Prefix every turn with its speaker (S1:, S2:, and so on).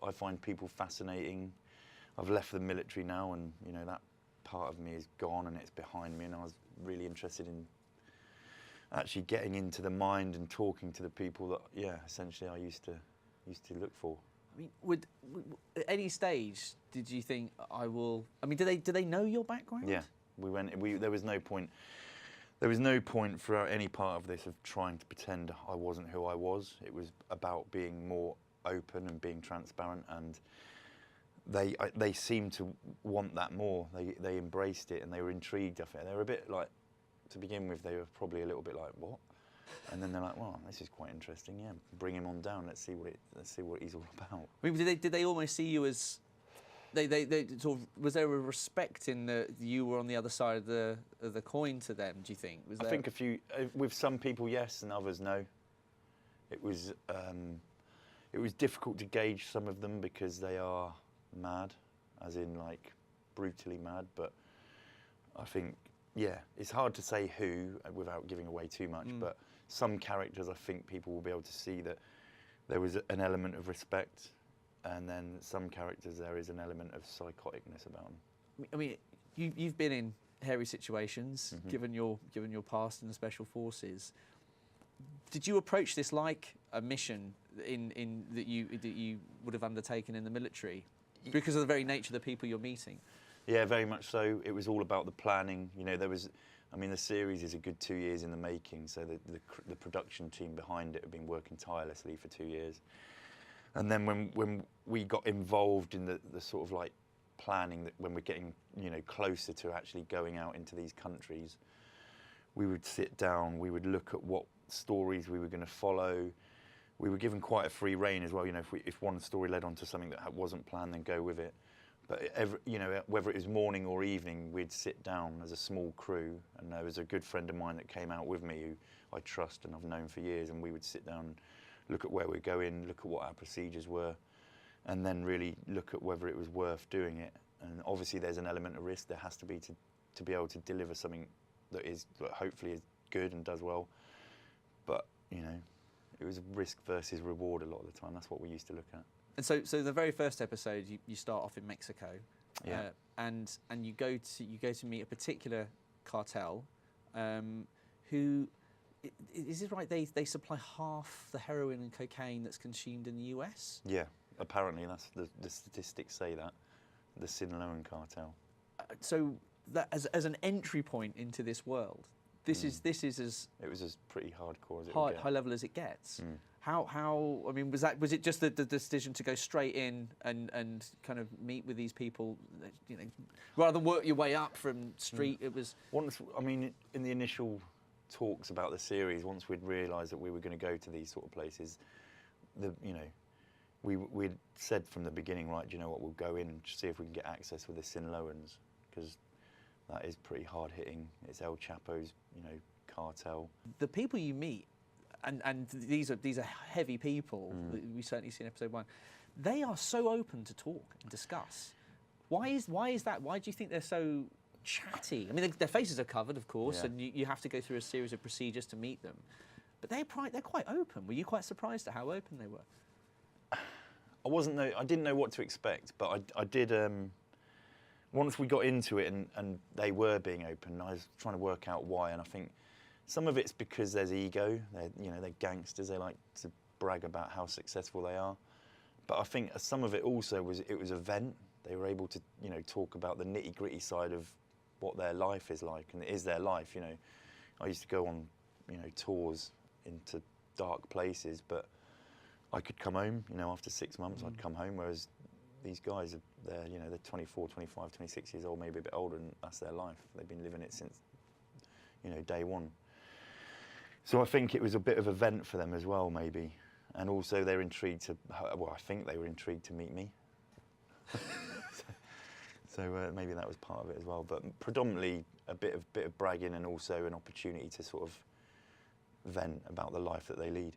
S1: I find people fascinating. I've left the military now, and you know that part of me is gone and it's behind me. And I was really interested in actually getting into the mind and talking to the people that, yeah, essentially I used to look for.
S2: I mean, at any stage did you think I will? I mean, did they know your background?
S1: Yeah, there was no point. There was no point for any part of this of trying to pretend I wasn't who I was. It was about being more open and being transparent, and they seemed to want that more. They embraced it and they were intrigued. I think they were a bit like, to begin with, they were probably a little bit like, what? And then they're like, well, this is quite interesting. Yeah, bring him on down. Let's see what he's all about.
S2: I mean, did they almost see you as? They sort of, was there a respect in that you were on the other side of the coin to them? Do you think?
S1: I think a few, with some people yes, and others no. It was difficult to gauge some of them because they are mad, as in like brutally mad. But I think, yeah, it's hard to say who without giving away too much. But some characters, I think people will be able to see that there was an element of respect. And then some characters, there is an element of psychoticness about them.
S2: I mean, you've been in hairy situations, given your past in the Special Forces. Did you approach this like a mission that you would have undertaken in the military, because of the very nature of the people you're meeting?
S1: Yeah, very much so. It was all about the planning. You know, I mean, the series is a good 2 years in the making, so the production team behind it have been working tirelessly for 2 years. And then when we got involved in the sort of like planning, that when we're getting, you know, closer to actually going out into these countries, we would sit down, we would look at what stories we were going to follow. We were given quite a free rein as well. You know, if one story led on to something that wasn't planned, then go with it. But you know, whether it was morning or evening, we'd sit down as a small crew, and there was a good friend of mine that came out with me who I trust and I've known for years, and we would sit down, look at where we're going, look at what our procedures were, and then really look at whether it was worth doing it. And obviously there's an element of risk. There has to be to be able to deliver something that hopefully is good and does well. But, you know, it was risk versus reward a lot of the time. That's what we used to look at.
S2: And so the very first episode, you start off in Mexico,
S1: yeah.
S2: and you go to meet a particular cartel, who, is it right? They supply half the heroin and cocaine that's consumed in the US.
S1: Yeah, apparently that's the statistics say that, the Sinaloan cartel.
S2: So that as an entry point into this world, this is as
S1: it was as pretty hardcore as it
S2: high level as it gets. How I mean, was it just the decision to go straight in and kind of meet with these people, you know, rather than work your way up from street? It was
S1: I mean, in the initial talks about the series, once we'd realised that we were going to go to these sort of places, you know, we'd said from the beginning, right, do you know what, we'll go in and see if we can get access with the Sinaloans, because that is pretty hard hitting. It's El Chapo's, you know, cartel.
S2: The people you meet, and these are heavy people that we certainly see in episode 1. They are so open to talk and discuss. Why is that? Why do you think they're so chatty? I mean, their faces are covered, of course,
S1: yeah.
S2: and you have to go through a series of procedures to meet them. But they're quite open. Were you quite surprised at how open they were?
S1: I didn't know what to expect, but I did. Once we got into it and they were being open, I was trying to work out why, and I think some of it's because there's ego. They're gangsters. They like to brag about how successful they are. But I think some of it also was a vent. They were able to, you know, talk about the nitty-gritty side of what their life is like, and it is their life. You know, I used to go on, you know, tours into dark places, but I could come home. You know, after 6 months, I'd come home. Whereas these guys, they're 24, 25, 26 years old, maybe a bit older, and that's their life. They've been living it since, you know, day one. So I think it was a bit of a vent for them as well, maybe. And also they're intrigued to, well, I think they were intrigued to meet me. so maybe that was part of it as well. But predominantly a bit of bragging, and also an opportunity to sort of vent about the life that they lead.